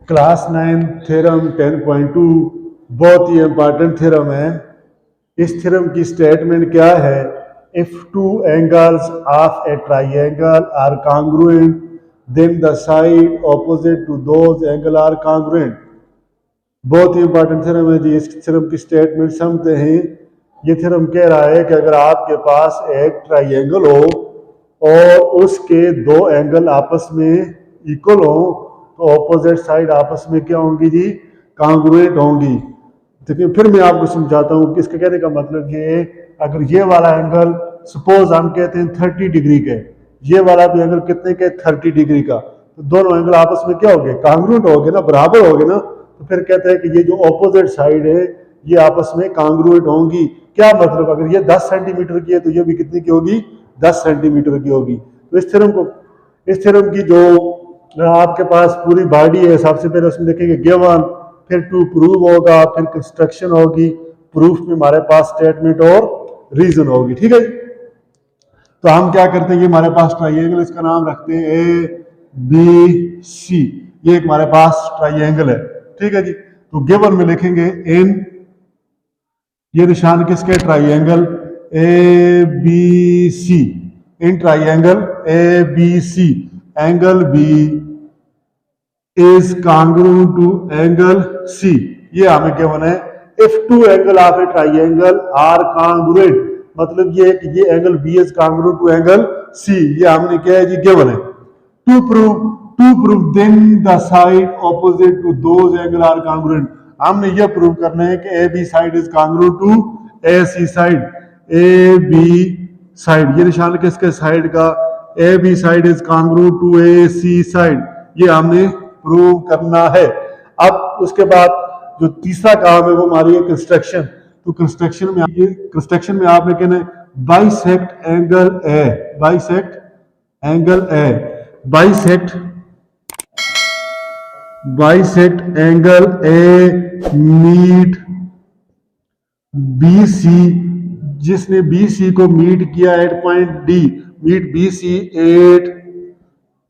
Class 9 theorem 10.2 बहुत ही important theorem है। इस थ्योरम की स्टेटमेंट क्या है? If two angles of a triangle are congruent then the side opposite to those angle are congruent. बहुत ही इंपॉर्टेंट थ्योरम है जी। इस थ्योरम की स्टेटमेंट समझते हैं। ये थ्योरम कह रहा है कि अगर आपके पास एक ट्राइंगल हो और उसके दो एंगल आपस में इक्वल हो तो ऑपोजिट साइड आपस में क्या होंगी जी? कॉन्ग्रुएंट होंगी। देखिए फिर मैं आपको समझाता हूँ कि इसके कहने का मतलब ये, अगर ये वाला एंगल सपोज हम कहते हैं 30 डिग्री के, ये वाला भी एंगल कितने के? 30 डिग्री का, तो दोनों एंगल आपस में क्या हो गए? कॉन्ग्रुएंट हो गए ना, बराबर हो गए ना। तो फिर कहते हैं कि ये जो ऑपोजिट साइड है ये आपस में कॉन्ग्रुएंट होंगी। क्या मतलब? अगर ये 10 सेंटीमीटर की है तो ये भी कितनी की होगी? 10 सेंटीमीटर की होगी। तो इस थ्योरम की जो आपके पास पूरी बॉडी है, सबसे पहले उसमें देखेंगे गिवन, फिर टू प्रूव होगा, फिर कंस्ट्रक्शन होगी, प्रूफ में हमारे पास स्टेटमेंट और रीजन होगी। ठीक है। तो हम क्या करते हैं, ये हमारे पास ट्राइंगल, इसका नाम रखते हैं ABC। ये हमारे पास ट्राइंगल है। ठीक है जी। तो गिवन में लिखेंगे इन, ये निशान किसके? Triangle ABC। In triangle ABC angle B is congruent to angle C। ये हमें गिवन है। If two angle of a triangle are congruent, मतलब ये कि ये angle B is congruent to angle C। ये हमने क्या है जी? गिवन है। To prove then the side opposite to those angle are congruent. हमने ये प्रूव करना है कि AB side is congruent to AC side. AB side, ये निशान किसके? साइड का। AB side is congruent to AC side. ये हमने प्रूव करना है। अब उसके बाद जो तीसरा काम है वो हमारी है कंस्ट्रक्शन। तो कंस्ट्रक्शन में आपने कहना है bisect angle A, bisect angle A, bisect angle A meet BC, जिसने BC को मीट किया at point D, meet BC at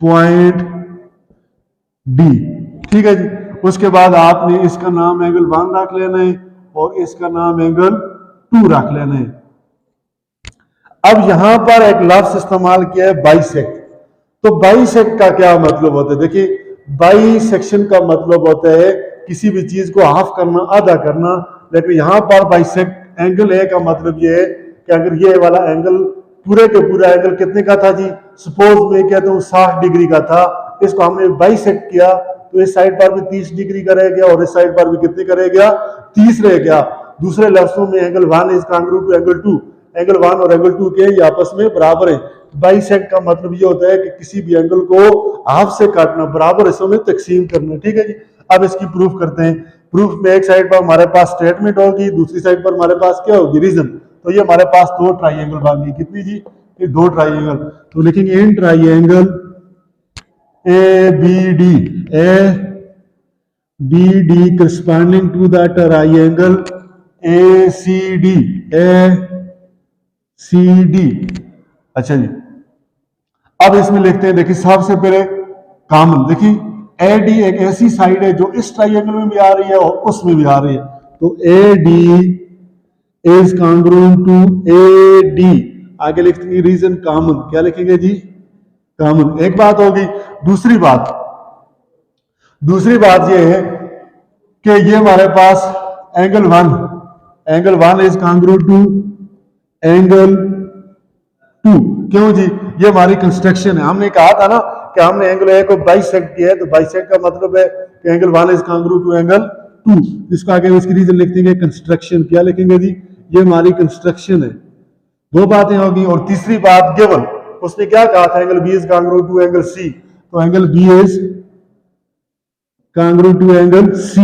point D। ठीक है जी। उसके बाद आपने इसका नाम एंगल 1 रख लेना है और इसका नाम एंगल 2 रख लेना है। अब यहां पर एक लफ्ज इस्तेमाल किया है बाइसेक्ट। तो बाइसेक्ट का क्या मतलब होता है? देखिए, बाइसेक्शन का मतलब होता है किसी भी चीज को हाफ करना, आधा करना। लेकिन यहां पर बाइसेक्ट एंगल ए का मतलब ये है कि अगर ये वाला एंगल पूरे के पूरा एंगल कितने का था जी? सपोज मैं कहता हूँ 60 डिग्री का था, इसको हमने बाइसेक्ट किया तो इस साइड पर भी 30 डिग्री का रह गया और इस साइड पर भी कितने का रह गया? 30 रह गया। दूसरे लफ्जों में angle 1 is congruent to angle 2। Angle 1 और एंगल 2 के ये आपस में बराबर है। बाइसेक्ट का मतलब ये होता है कि किसी भी एंगल को हाफ से काटना, बराबर हिस्सों में तकसीम करना। ठीक है जी। अब इसकी प्रूफ करते हैं। प्रूफ में एक साइड पर हमारे पास स्टेटमेंट होगी, दूसरी साइड पर हमारे पास क्या होगी? रीजन। तो ये हमारे पास दो ट्राइंगल बन गई। कितनी जी? ये दो ट्राइंगल। तो लिखेंगे in triangle ABD, ABD corresponding to the triangle ACD, ACD। अच्छा जी। अब इसमें लिखते हैं, देखिए सबसे पहले कॉमन, देखिए AD एक ऐसी साइड है जो इस ट्राइंगल में भी आ रही है और उसमें भी आ रही है। तो AD is congruent to AD। आगे लिखेंगे रीजन कॉमन। क्या लिखेंगे जी? कॉमन। एक बात होगी। दूसरी बात यह है कि ये हमारे पास angle 1 is congruent to angle 2। क्यों जी? ये हमारी कंस्ट्रक्शन है। हमने कहा था ना कि हमने एंगल ए को बाइसेक्ट किया है, तो बाइसेक्ट का मतलब है कि angle 1 is congruent to angle 2। इसको आगे इसकी रीजन लिख देंगे कंस्ट्रक्शन। क्या लिखेंगे जी? ये हमारी कंस्ट्रक्शन है। दो बातें होगी। और तीसरी बात गिवन, उसने क्या कहा था? Angle B is congruent to angle C। तो angle B is congruent to angle C।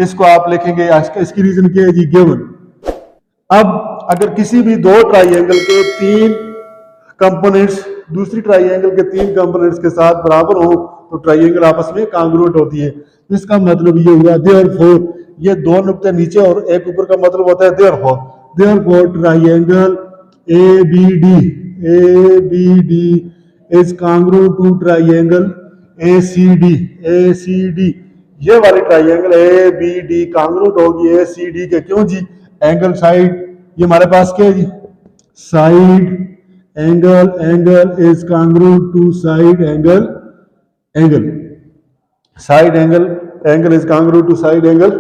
इसको आप लिखेंगे। इसकी रीजन क्या है जी? गिवन। अब अगर किसी भी दो ट्राइंगल के 3 कंपोनेंट्स दूसरी ट्राइंगल के 3 कंपोनेंट्स के साथ बराबर हो तो ट्राइंगल आपस में कॉन्ग्रुएंट होती है। इसका मतलब ये हुआ देयरफॉर, ये दो नुक्ते नीचे और एक ऊपर का मतलब होता है therefore triangle ABD is congruent to triangle A C D ये वाली triangle A B D congruent होगी ए सी डी के। क्यों जी? एंगल साइड ये हमारे पास क्या है जी? Side angle is congruent to side angle side angle is congruent to side angle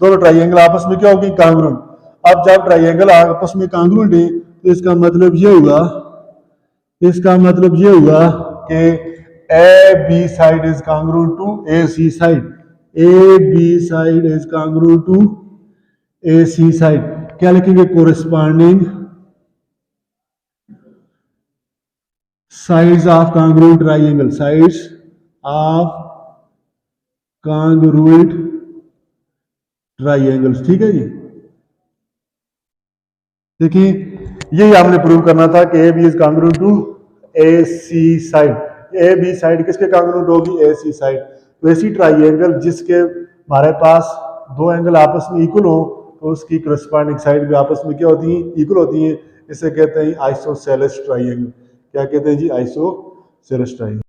दोनों ट्राइंगल आपस में क्या होगी? कांग्रुएंट। अब जब ट्राइंगल आपस में कांग्रुएंट है तो इसका मतलब ये हुआ कि A B side is congruent to A C side A B side is congruent to A C side. क्या लिखेंगे? Corresponding sides of congruent triangle sides of congruent triangles. ठीक है जी। देखिए यही हमने प्रूव करना था कि A B is congruent to A C side. A B side किसके कांग्रुएंट होगी? A C side. तो ऐसी ट्राइंगल जिसके हमारे पास दो एंगल आपस में इक्वल हो तो उसकी करस्पॉन्डिंग साइड भी आपस में क्या होती है? इक्वल होती है। इसे कहते हैं आइसोसेलेस ट्राइंगल। क्या कहते हैं जी? Isosceles triangle.